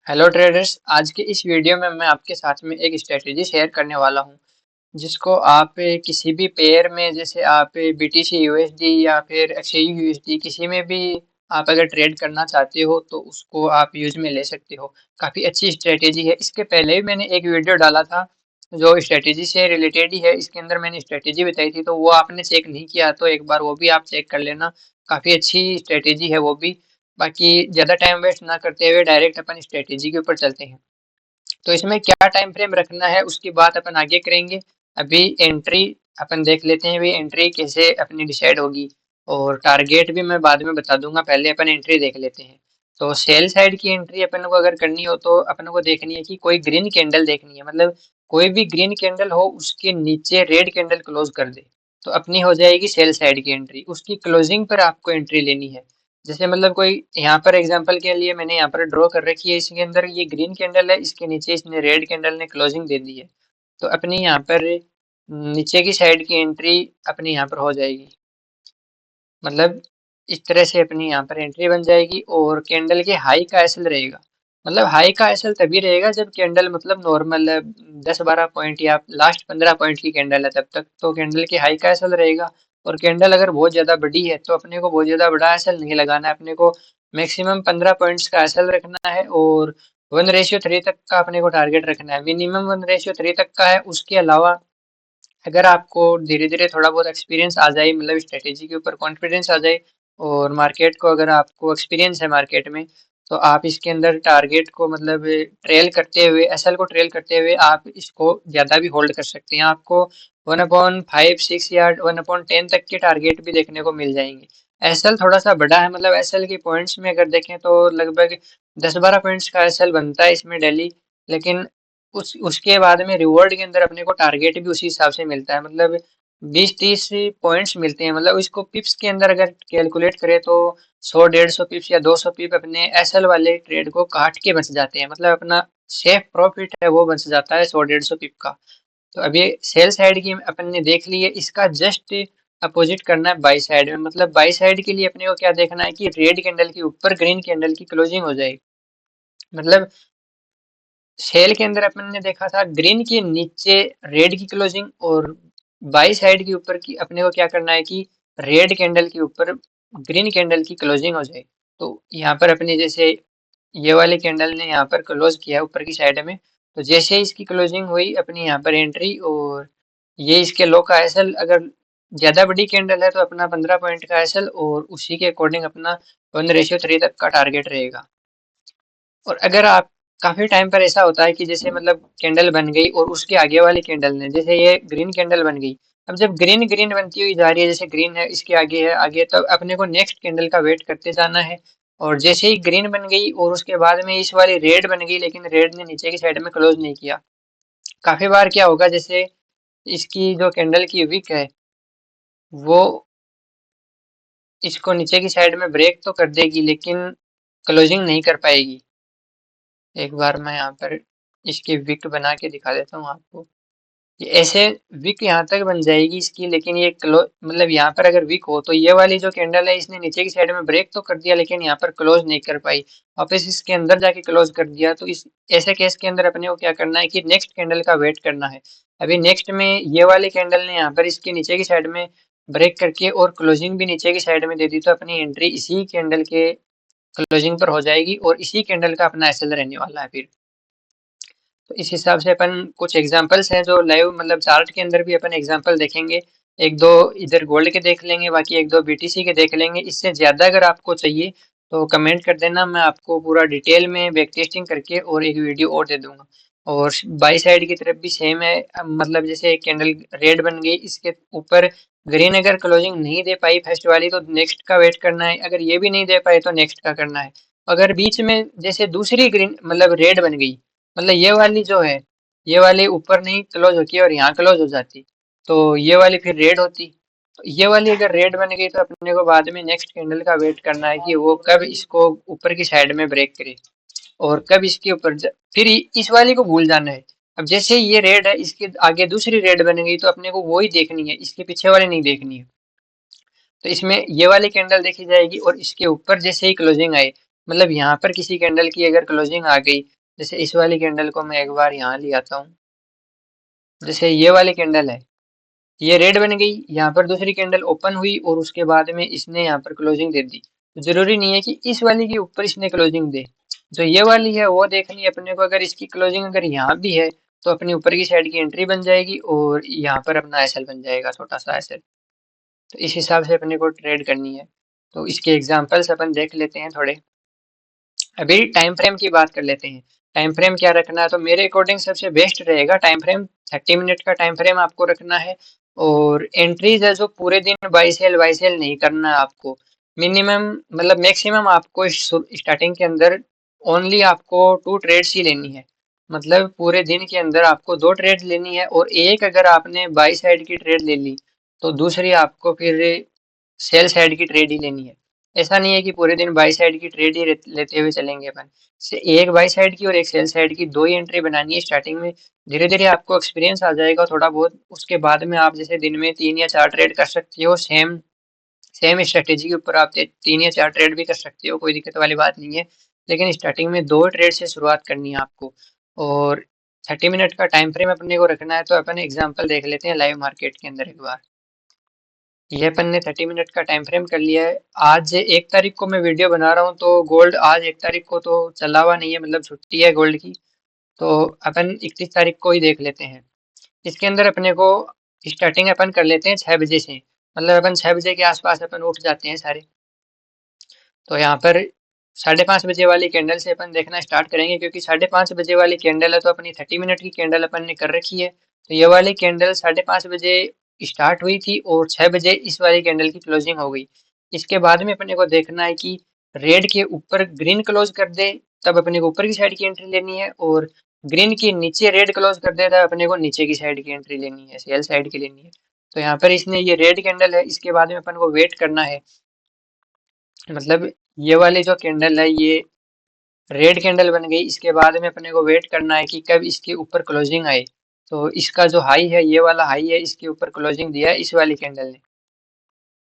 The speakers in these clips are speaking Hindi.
Hello traders. आज के इस वीडियो में मैं आपके साथ में एक स्ट्रेटेजी शेयर करने वाला हूं, जिसको आप किसी भी पेयर में, जैसे आप बीटीसी यूएसडी या फिर एक्सचेंज यूएसडी, किसी में भी आप अगर ट्रेड करना चाहते हो तो उसको आप यूज में ले सकते हो। काफ़ी अच्छी स्ट्रेटेजी है। इसके पहले भी मैंने एक वीडियो डाला था जो स्ट्रेटेजी से रिलेटेड ही है। इसके अंदर मैंने स्ट्रेटेजी बताई थी, तो वो आपने चेक नहीं किया तो एक बार वो भी आप चेक कर लेना। काफ़ी अच्छी स्ट्रेटेजी है वो भी। बाकी ज़्यादा टाइम वेस्ट ना करते हुए डायरेक्ट अपन स्ट्रेटेजी के ऊपर चलते हैं। तो इसमें क्या टाइम फ्रेम रखना है उसकी बात अपन आगे करेंगे। अभी एंट्री अपन देख लेते हैं, भी एंट्री कैसे अपनी डिसाइड होगी, और टारगेट भी मैं बाद में बता दूंगा। पहले अपन एंट्री देख लेते हैं। तो सेल साइड की एंट्री अपन को अगर करनी हो तो अपन को देखनी है कि कोई ग्रीन कैंडल देखनी है, मतलब कोई भी ग्रीन कैंडल हो उसके नीचे रेड कैंडल क्लोज कर दे तो अपनी हो जाएगी सेल साइड की एंट्री। उसकी क्लोजिंग पर आपको एंट्री लेनी है। जैसे मतलब कोई यहाँ पर एग्जांपल के लिए मैंने यहाँ पर ड्रॉ कर रखी है, इसके अंदर ये ग्रीन कैंडल है, इसके नीचे इसने रेड कैंडल ने क्लोजिंग दे दी है। तो अपनी यहाँ पर नीचे की साइड की एंट्री अपनी यहाँ पर हो जाएगी। मतलब इस तरह से अपनी यहाँ पर एंट्री बन जाएगी। और कैंडल के हाई का एसएल रहेगा। मतलब हाई का एसएल तभी रहेगा जब कैंडल मतलब नॉर्मल 10-12 पॉइंट या लास्ट 15 पॉइंट की कैंडल है, तब तक तो कैंडल के हाई का एसएल रहेगा। और कैंडल अगर बहुत ज्यादा बड़ी है तो अपने को बहुत ज्यादा बड़ा एसएल नहीं लगाना है, अपने को मैक्सिमम 15 पॉइंट्स का एसएल रखना है। और 1:3 तक का अपने को टारगेट रखना है। मिनिमम 1:3 तक का है। उसके अलावा अगर आपको धीरे धीरे थोड़ा बहुत एक्सपीरियंस आ जाए, मतलब स्ट्रेटेजी के ऊपर कॉन्फिडेंस आ जाए, और मार्केट को अगर आपको एक्सपीरियंस है मार्केट में, तो आप इसके अंदर टारगेट को मतलब ट्रेल करते हुए, एसएल को ट्रेल करते हुए आप इसको ज़्यादा भी होल्ड कर सकते हैं। आपको 1/5 6 या 1/10 तक के टारगेट भी देखने को मिल जाएंगे। एसएल थोड़ा सा बड़ा है, मतलब एसएल के पॉइंट्स में अगर देखें तो लगभग 10-12 पॉइंट्स का एसएल बनता है इसमें डेली। लेकिन उस उसके बाद में रिवॉर्ड के अंदर अपने को टारगेट भी उसी हिसाब से मिलता है, मतलब 20-30 पॉइंट्स मिलते हैं। मतलब इसको पिप्स के अंदर अगर कैलकुलेट करें तो 100-150 पिप्स या 200 पिप अपने एसएल वाले ट्रेड को काट के बच जाते हैं। मतलब अपना सेफ प्रॉफिट है वो बच जाता है 100-150 पिप का। तो अभी सेल साइड की अपन ने देख ली है, इसका जस्ट अपोजिट करना है बाई साइड में। मतलब बाई साइड के लिए अपने को क्या देखना है कि रेड कैंडल के ऊपर ग्रीन कैंडल की क्लोजिंग हो जाएगी। मतलब सेल के अंदर अपन ने देखा था ग्रीन के नीचे रेड की क्लोजिंग, और बाई साइड के ऊपर की अपने को क्या करना है कि रेड कैंडल के ऊपर ग्रीन कैंडल की क्लोजिंग हो जाए। तो यहाँ पर अपने जैसे ये वाले कैंडल ने यहाँ पर क्लोज किया ऊपर की साइड में, तो जैसे ही इसकी क्लोजिंग हुई अपनी यहाँ पर एंट्री। और ये इसके लो का एसएल, अगर ज्यादा बड़ी कैंडल है तो अपना 15 पॉइंट का एसएल, और उसी के अकॉर्डिंग अपना 1:3 तक का टारगेट रहेगा। और अगर आप काफी टाइम पर ऐसा होता है कि जैसे मतलब कैंडल बन गई और उसके आगे वाली कैंडल ने, जैसे ये ग्रीन कैंडल बन गई, अब जब ग्रीन ग्रीन बनती हुई जा रही है, जैसे ग्रीन है इसके आगे है आगे, तब अपने को नेक्स्ट कैंडल का वेट करते जाना है। और जैसे ही ग्रीन बन गई और उसके बाद में इस वाली रेड बन गई, लेकिन रेड ने नीचे की साइड में क्लोज नहीं किया। काफी बार क्या होगा, जैसे इसकी जो कैंडल की विक है वो इसको नीचे की साइड में ब्रेक तो कर देगी, लेकिन क्लोजिंग नहीं कर पाएगी। एक बार मैं यहाँ पर इसकी विक बना के दिखा देता हूँ आपको। ये ऐसे विक यहाँ तक बन जाएगी इसकी, लेकिन ये क्लो मतलब यहाँ पर अगर विक हो तो ये वाली जो कैंडल है इसने नीचे की साइड में ब्रेक तो कर दिया, लेकिन यहाँ पर क्लोज नहीं कर पाई। वापस इसके अंदर जाके क्लोज कर दिया। तो इस ऐसे केस के अंदर अपने को क्या करना है कि नेक्स्ट कैंडल का वेट करना है। अभी नेक्स्ट में ये वाली कैंडल ने यहाँ पर इसके नीचे की साइड में ब्रेक करके और क्लोजिंग भी नीचे की साइड में दे दी, तो अपनी एंट्री इसी कैंडल के क्लोजिंग पर हो जाएगी और इसी कैंडल का अपना एसएल रहने वाला है फिर। तो इस हिसाब से अपन कुछ एग्जांपल्स हैं जो लाइव मतलब चार्ट के अंदर भी अपन एग्जांपल देखेंगे। एक दो इधर गोल्ड के देख लेंगे, बाकी एक दो बीटीसी के देख लेंगे। इससे ज़्यादा अगर आपको चाहिए तो कमेंट कर देना, मैं आपको पूरा डिटेल में बैक टेस्टिंग करके और एक वीडियो और दे दूंगा। और बाई साइड की तरफ भी सेम है। मतलब जैसे एक कैंडल रेड बन गई, इसके ऊपर ग्रीन अगर क्लोजिंग नहीं दे पाई फर्स्ट वाली तो नेक्स्ट का वेट करना है। अगर ये भी नहीं दे पाए तो नेक्स्ट का करना है। अगर बीच में जैसे दूसरी ग्रीन मतलब रेड बन गई, मतलब ये वाली जो है, ये वाली ऊपर नहीं क्लोज होती और यहाँ क्लोज हो जाती, तो ये वाली फिर रेड होती। तो ये वाली अगर रेड बन गई तो अपने को बाद में नेक्स्ट कैंडल का वेट करना है कि वो कब इसको ऊपर की साइड में ब्रेक करे, और कब इसके ऊपर फिर इस वाली को भूल जाना है। अब जैसे ये रेड है, इसके आगे दूसरी रेड बन गई तो अपने को वही देखनी है, इसके पीछे वाली नहीं देखनी है। तो इसमें ये वाली कैंडल देखी जाएगी और इसके ऊपर जैसे ही क्लोजिंग आए, मतलब यहाँ पर किसी कैंडल की अगर क्लोजिंग आ गई जैसे इस वाली कैंडल को मैं एक बार यहाँ ले आता हूँ। जैसे ये वाली कैंडल है, ये रेड बन गई, यहाँ पर दूसरी कैंडल ओपन हुई और उसके बाद में इसने यहाँ पर क्लोजिंग दे दी। तो जरूरी नहीं है कि इस वाली के ऊपर इसने क्लोजिंग दे। जो ये वाली है वो देखनी है अपने को, अगर इसकी क्लोजिंग अगर यहाँ भी है तो अपनी ऊपर की साइड की एंट्री बन जाएगी और यहाँ पर अपना एसएल बन जाएगा, छोटा सा एसएल। तो इस हिसाब से अपने को ट्रेड करनी है। तो इसके एग्जाम्पल्स अपन देख लेते हैं थोड़े। अभी टाइम फ्रेम की बात कर लेते हैं। टाइम फ्रेम क्या रखना है, तो मेरे अकॉर्डिंग सबसे बेस्ट रहेगा टाइम फ्रेम 30 मिनट का टाइम फ्रेम आपको रखना है। और एंट्रीज है जो पूरे दिन बाई सेल नहीं करना है आपको। मिनिमम मतलब मैक्सिमम आपको स्टार्टिंग के अंदर ओनली आपको 2 ट्रेड्स ही लेनी है। मतलब पूरे दिन के अंदर आपको 2 ट्रेड लेनी है, और एक अगर आपने बाई साइड की ट्रेड ले ली तो दूसरी आपको फिर सेल साइड की ट्रेड ही लेनी है। ऐसा नहीं है कि पूरे दिन बाई साइड की ट्रेड ही लेते हुए चलेंगे अपन। से एक बाई साइड की और एक सेल साइड की, दो ही एंट्री बनानी है स्टार्टिंग में। धीरे धीरे आपको एक्सपीरियंस आ जाएगा थोड़ा बहुत, उसके बाद में आप जैसे दिन में 3 या 4 ट्रेड कर सकते हो। सेम सेम स्ट्रेटेजी के ऊपर आप 3 या 4 ट्रेड भी कर सकते हो, कोई दिक्कत वाली बात नहीं है। लेकिन स्टार्टिंग में 2 ट्रेड से शुरुआत करनी है आपको। और 30 मिनट का टाइम फ्रेम अपने को रखना है। तो अपन एग्जांपल देख लेते हैं लाइव मार्केट के अंदर एक बार। ये अपन ने 30 मिनट का टाइम फ्रेम कर लिया है। आज 1 तारीख को मैं वीडियो बना रहा हूँ, तो गोल्ड आज 1 तारीख को तो चला हुआ नहीं है, मतलब छुट्टी है गोल्ड की। तो अपन 31 तारीख को ही देख लेते हैं। इसके अंदर अपने को स्टार्टिंग अपन कर लेते हैं 6 बजे से। मतलब अपन 6 बजे के आसपास अपन उठ जाते हैं सारे। तो यहाँ पर 5:30 बजे वाली कैंडल से अपन देखना स्टार्ट करेंगे, क्योंकि 5:30 बजे वाली कैंडल है तो अपनी 30 मिनट की कैंडल अपन ने कर रखी है। तो ये वाली कैंडल 5:30 बजे स्टार्ट हुई थी और 6 बजे इस वाली कैंडल की क्लोजिंग हो गई। इसके बाद में अपने को देखना है कि रेड के ऊपर ग्रीन क्लोज कर दे, तब अपने को ऊपर की साइड की एंट्री लेनी है। और ग्रीन के नीचे रेड क्लोज कर दे, तब अपने को नीचे की साइड की एंट्री लेनी है, सेल साइड की लेनी है। तो यहाँ पर इसने ये रेड कैंडल है, इसके बाद में अपन को वेट करना है। मतलब ये वाली जो कैंडल है ये रेड कैंडल बन गई, इसके बाद में अपने को वेट करना है कि कब इसके ऊपर क्लोजिंग आए। तो इसका जो हाई है, ये वाला हाई है, इसके ऊपर क्लोजिंग दिया है इस वाली कैंडल ने।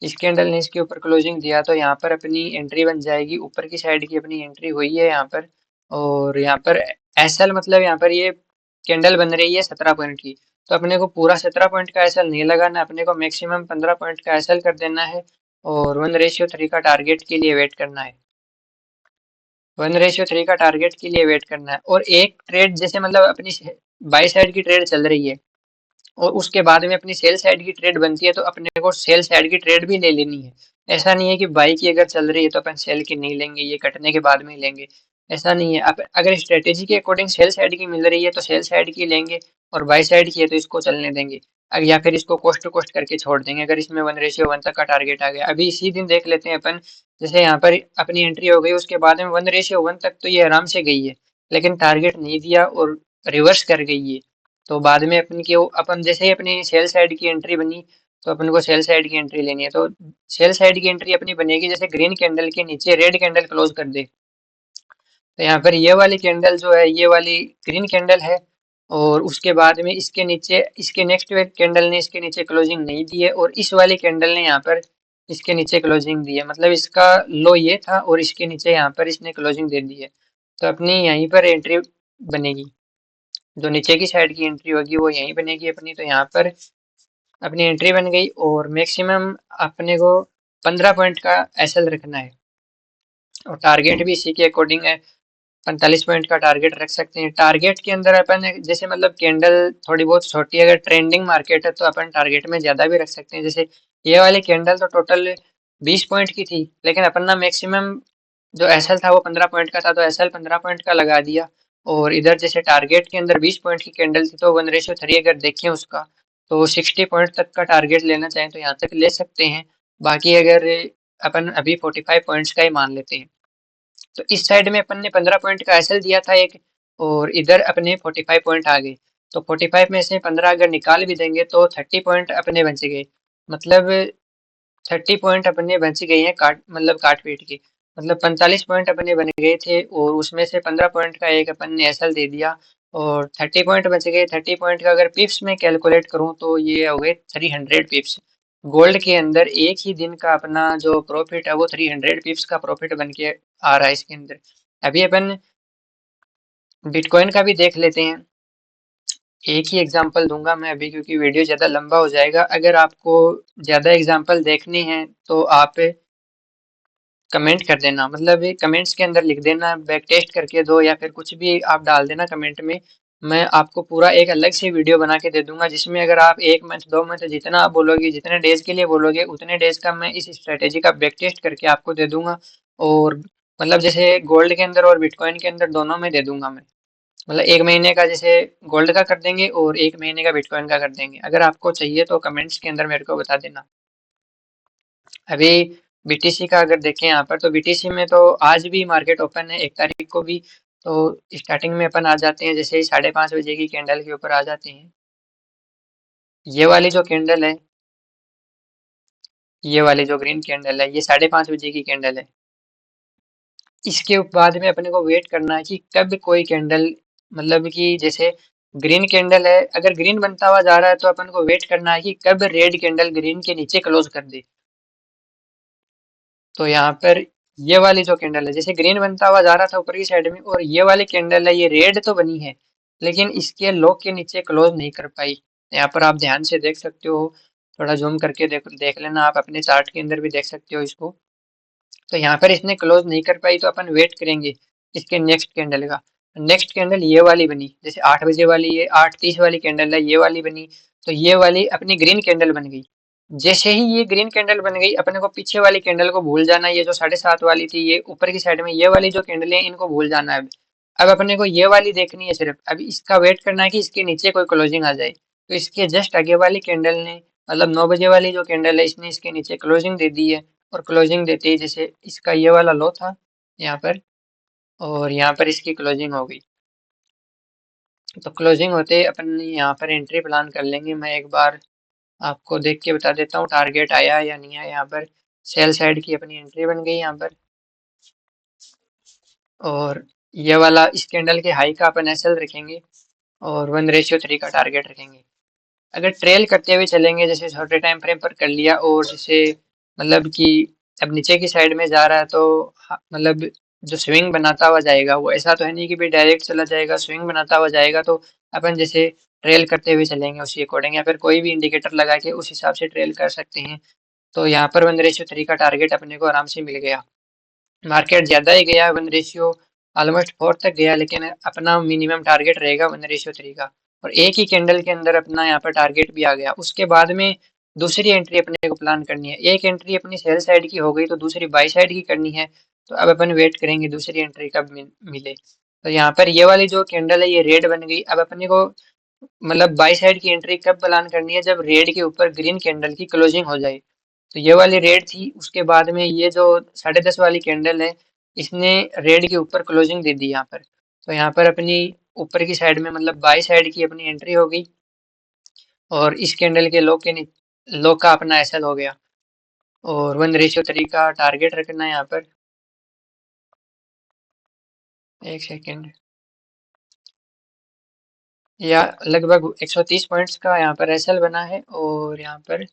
इस कैंडल ने इसके ऊपर क्लोजिंग दिया तो यहाँ पर अपनी एंट्री बन जाएगी, ऊपर की साइड की अपनी एंट्री हुई है यहाँ पर। और यहाँ पर एसएल मतलब यहाँ पर ये कैंडल बन रही है 17 पॉइंट की। तो अपने को पूरा 17 पॉइंट का एसएल नहीं लगाना, अपने को मैक्सिमम 15 पॉइंट का एसएल कर देना है। और 1:3 का टारगेट के लिए वेट करना है। 1:3 का टारगेट के लिए वेट करना है। और एक ट्रेड जैसे मतलब अपनी बाई साइड की ट्रेड चल रही है और उसके बाद में अपनी सेल साइड की ट्रेड बनती है, तो अपने को सेल साइड की ट्रेड भी ले लेनी है। ऐसा नहीं है कि बाई की अगर चल रही है तो अपन सेल की नहीं लेंगे, ये कटने के बाद में ही लेंगे। ऐसा नहीं है। अगर स्ट्रेटेजी के अकॉर्डिंग सेल साइड की मिल रही है तो सेल साइड की लेंगे, और बाई साइड की है तो इसको चलने देंगे। या फिर इसको कोस्ट टू कोस्ट करके छोड़ देंगे अगर इसमें 1:1 तक का टारगेट आ गया। अभी इसी दिन देख लेते हैं अपन। जैसे यहाँ पर अपनी एंट्री हो गई, उसके बाद में 1:1 तक तो ये आराम से गई है, लेकिन टारगेट नहीं दिया और रिवर्स कर गई है। तो बाद में अपन की अपन जैसे ही अपनी सेल साइड की एंट्री बनी, तो अपन को सेल साइड की एंट्री लेनी है। तो सेल साइड की एंट्री अपनी बनेगी जैसे ग्रीन कैंडल के नीचे रेड कैंडल क्लोज कर दे। तो यहाँ पर ये वाली कैंडल जो है, ये वाली ग्रीन कैंडल है। और उसके बाद में इसके नीचे इसके नेक्स्ट कैंडल ने इसके नीचे क्लोजिंग नहीं दी है, और इस वाली कैंडल ने यहाँ पर इसके नीचे क्लोजिंग दी है। मतलब इसका लो ये था और इसके नीचे यहाँ पर इसने क्लोजिंग दे दी है। तो अपनी यहीं पर एंट्री बनेगी, जो नीचे की साइड की एंट्री होगी वो यहीं बनेगी अपनी। तो यहाँ पर अपनी एंट्री बन गई, और मैक्सिमम अपने को 15 पॉइंट का एसएल रखना है। और टारगेट भी इसी के अकॉर्डिंग है, 45 पॉइंट का टारगेट रख सकते हैं। टारगेट के अंदर अपन जैसे मतलब कैंडल थोड़ी बहुत छोटी, अगर ट्रेंडिंग मार्केट है तो अपन टारगेट में ज़्यादा भी रख सकते हैं। जैसे ये वाली कैंडल तो टोटल 20 पॉइंट की थी, लेकिन अपन ना मैक्सिमम जो एसएल था वो 15 पॉइंट का था, तो एसएल 15 पॉइंट का लगा दिया। और इधर जैसे टारगेट के अंदर 20 पॉइंट की कैंडल थी, तो 1:3 अगर देखें उसका, तो 60 पॉइंट तक का टारगेट लेना चाहें तो यहाँ तक ले सकते हैं। बाकी अगर अपन अभी 45 पॉइंट्स का ही मान लेते हैं, तो इस साइड में अपन ने 15 पॉइंट का एसएल दिया था एक, और इधर अपने 45 पॉइंट आ गए। तो 45 में से 15 अगर निकाल भी देंगे तो 30 पॉइंट अपने बच गए। मतलब 30 पॉइंट अपने बच गए हैं, काट पीट के। मतलब 45 पॉइंट अपने बन गए थे, और उसमें से 15 पॉइंट का एक अपन ने एसएल दे दिया, और 30 पॉइंट बच गए। 30 पॉइंट का अगर पिप्स में कैलकुलेट करूँ तो ये हो गए 300 पिप्स। गोल्ड के अंदर एक ही दिन का अपना जो प्रॉफिट है वो 300 पिप्स का प्रॉफिट बन के आ रहा है इसके अंदर। अभी अपन बिटकॉइन का भी देख लेते हैं। एक ही एग्जांपल दूंगा मैं अभी, क्योंकि वीडियो ज़्यादा लंबा हो जाएगा। अगर आपको ज़्यादा एग्जांपल देखने हैं तो आप कमेंट कर देना, मतलब कमेंट्स के अंदर लिख देना बैक टेस्ट करके दो, या फिर कुछ भी आप डाल देना कमेंट में। मैं आपको पूरा एक अलग से वीडियो बना के दे दूंगा, जिसमें अगर आप 1 मंथ 2 मंथ जितना आप बोलोगे, जितने डेज के लिए बोलोगे, उतने डेज का मैं इस स्ट्रेटेजी का बैक टेस्ट करके आपको दे दूंगा। और मतलब जैसे गोल्ड के अंदर और बिटकॉइन के अंदर दोनों में दे दूंगा मैं। मतलब 1 महीने का जैसे गोल्ड का कर देंगे और 1 महीने का बिटकॉइन का कर देंगे। अगर आपको चाहिए तो कमेंट्स के अंदर मेरे को बता देना। अभी बीटीसी का अगर देखें यहाँ पर, तो बीटीसी में तो आज भी मार्केट ओपन है, 1 तारीख को भी। तो स्टार्टिंग में अपन आ जाते हैं, जैसे ही 5:30 बजे की कैंडल के ऊपर आ जाते हैं। ये वाली जो कैंडल है, ये वाली जो ग्रीन कैंडल है, ये 5:30 बजे की कैंडल है। इसके बाद में अपने को वेट करना है कि कब कोई कैंडल, मतलब कि जैसे ग्रीन कैंडल है, अगर ग्रीन बनता हुआ जा रहा है तो अपन को वेट करना है कि कब रेड कैंडल ग्रीन के नीचे क्लोज कर दे। तो यहाँ पर ये वाली जो कैंडल है, जैसे ग्रीन बनता हुआ जा रहा था ऊपर की साइड में, और ये वाली कैंडल है, ये रेड तो बनी है लेकिन इसके लो के नीचे क्लोज नहीं कर पाई। यहाँ पर आप ध्यान से देख सकते हो, थोड़ा जूम करके देख लेना, आप अपने चार्ट के अंदर भी देख सकते हो इसको। तो यहाँ पर इसने क्लोज नहीं कर पाई, तो अपन वेट करेंगे इसके नेक्स्ट कैंडल का। नेक्स्ट कैंडल ये वाली बनी, जैसे 8 बजे वाली, ये 8:30 वाली कैंडल है, ये वाली बनी। तो ये वाली अपनी ग्रीन कैंडल बन गई। जैसे ही ये ग्रीन कैंडल बन गई, अपने को पीछे वाली कैंडल को भूल जाना है। ये जो 7:30 वाली थी, ये ऊपर की साइड में ये वाली जो कैंडल है, इनको भूल जाना है। अब अपने को ये वाली देखनी है सिर्फ। अब इसका वेट करना है कि इसके नीचे कोई क्लोजिंग आ जाए। तो इसके जस्ट आगे वाली कैंडल ने, मतलब 9 बजे वाली जो कैंडल है, इसने इसके नीचे क्लोजिंग दे दी है। और क्लोजिंग देते ही जैसे इसका ये वाला लो था यहाँ पर, और यहाँ पर इसकी क्लोजिंग हो गई। तो क्लोजिंग होते ही अपन यहाँ पर एंट्री प्लान कर लेंगे। मैं एक बार आपको देख के बता देता हूँ टारगेट आया या नहीं आया। यहाँ पर सेल साइड की अपनी एंट्री बन गई यहाँ पर। और ये वाला इस कैंडल के हाई का अपन एसएल रखेंगे, और 1:3 का टारगेट रखेंगे। अगर ट्रेल करते हुए चलेंगे, जैसे छोटे टाइम फ्रेम पर कर लिया, और जैसे मतलब कि अब नीचे की साइड में जा रहा है, तो मतलब जो स्विंग बनाता हुआ जाएगा, वो ऐसा तो है नहीं कि भाई डायरेक्ट चला जाएगा, स्विंग बनाता हुआ जाएगा। तो अपन जैसे ट्रेल करते हुए चलेंगे उसी अकॉर्डिंग, या फिर कोई भी इंडिकेटर लगा के उस हिसाब से ट्रेल कर सकते हैं। तो यहाँ पर 1:3 का टारगेट अपने को आराम से मिल गया। मार्केट ज़्यादा ही गया, 1 रेशियो ऑलमोस्ट 4 तक गया, लेकिन अपना मिनिमम टारगेट रहेगा 1:3 का। और एक ही कैंडल के अंदर अपना यहाँ पर टारगेट भी आ गया। उसके बाद में दूसरी एंट्री अपने को प्लान करनी है। एक एंट्री अपनी सेल साइड की हो गई, तो दूसरी बाई साइड की करनी है। तो अब अपन वेट करेंगे दूसरी एंट्री कब मिले। तो यहाँ पर ये वाली जो कैंडल है, ये रेड बन गई। अब अपने को मतलब बाई साइड की एंट्री कब प्लान करनी है, जब रेड के ऊपर ग्रीन कैंडल की क्लोजिंग हो जाए। तो ये वाली रेड थी, उसके बाद में ये जो 10:30 वाली कैंडल है, इसने रेड के ऊपर क्लोजिंग दे दी यहाँ पर। तो यहाँ पर अपनी ऊपर की साइड में, मतलब बाई साइड की अपनी एंट्री हो गई, और इस कैंडल के लो का अपना एसएल हो गया। और 1:3 का टारगेट रखना है यहाँ पर। एक सेकेंड, या लगभग 130 पॉइंट्स का यहाँ पर एसएल बना है। और यहाँ पर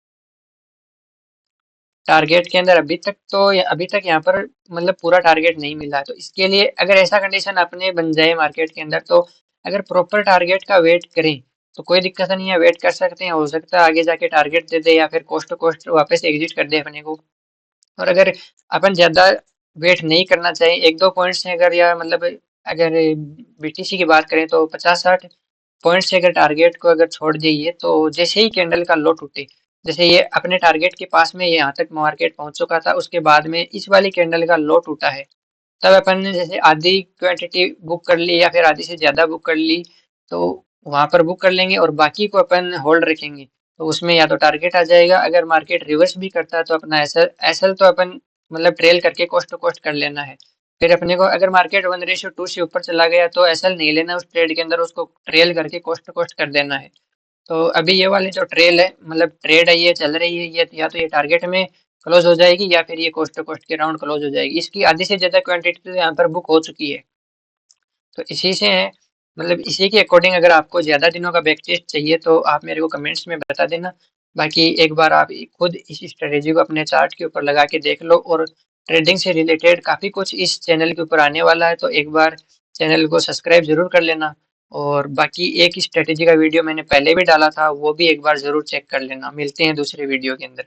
टारगेट के अंदर अभी तक यहाँ पर मतलब पूरा टारगेट नहीं मिला है। तो इसके लिए अगर ऐसा कंडीशन अपने बन जाए मार्केट के अंदर, तो अगर प्रॉपर टारगेट का वेट करें तो कोई दिक्कत नहीं है, वेट कर सकते हैं। हो सकता है आगे जाके टारगेट दे दे, या फिर कोस्ट टू कोस्ट वापस एग्जिट कर दे अपने को। और अगर अपन ज़्यादा वेट नहीं करना चाहिए, 1-2 पॉइंट से अगर, या मतलब अगर बीटीसी की बात करें, तो 50-60 पॉइंट से अगर टारगेट को अगर छोड़ देंगे, तो जैसे ही कैंडल का लो टूटे, जैसे ये अपने टारगेट के पास में यहाँ तक मार्केट पहुंच चुका था, उसके बाद में इस वाली कैंडल का लो टूटा है, तब अपन ने जैसे आधी क्वांटिटी बुक कर ली, या फिर आधी से ज़्यादा बुक कर ली, तो वहां पर बुक कर लेंगे, और बाकी को अपन होल्ड रखेंगे। तो उसमें या तो टारगेट आ जाएगा, अगर मार्केट रिवर्स भी करता है तो अपना एसएल एसएल तो अपन मतलब ट्रेल करके कोस्ट टू कोस्ट कर लेना है। फिर अपने को अगर मार्केट 1:2 से ऊपर चला गया, तो एसएल नहीं लेना उस ट्रेड के अंदर, उसको ट्रेल करके कोस्ट टू कोस्ट कर देना है। तो अभी ये वाली जो ट्रेल है, मतलब ट्रेड है, ये चल रही है, ये या तो ये टारगेट में क्लोज हो जाएगी, या फिर ये कोस्ट टू कोस्ट के राउंड क्लोज हो जाएगी। इसकी आधी से ज्यादा क्वांटिटी तो यहाँ पर बुक हो चुकी है। तो इसी से है, मतलब इसी के अकॉर्डिंग अगर आपको ज़्यादा दिनों का बैक टेस्ट चाहिए, तो आप मेरे को कमेंट्स में बता देना। बाकी एक बार आप खुद इस स्ट्रेटेजी को अपने चार्ट के ऊपर लगा के देख लो, और ट्रेडिंग से रिलेटेड काफ़ी कुछ इस चैनल के ऊपर आने वाला है। तो एक बार चैनल को सब्सक्राइब ज़रूर कर लेना। और बाकी एक स्ट्रेटेजी का वीडियो मैंने पहले भी डाला था, वो भी एक बार ज़रूर चेक कर लेना। मिलते हैं दूसरे वीडियो के अंदर।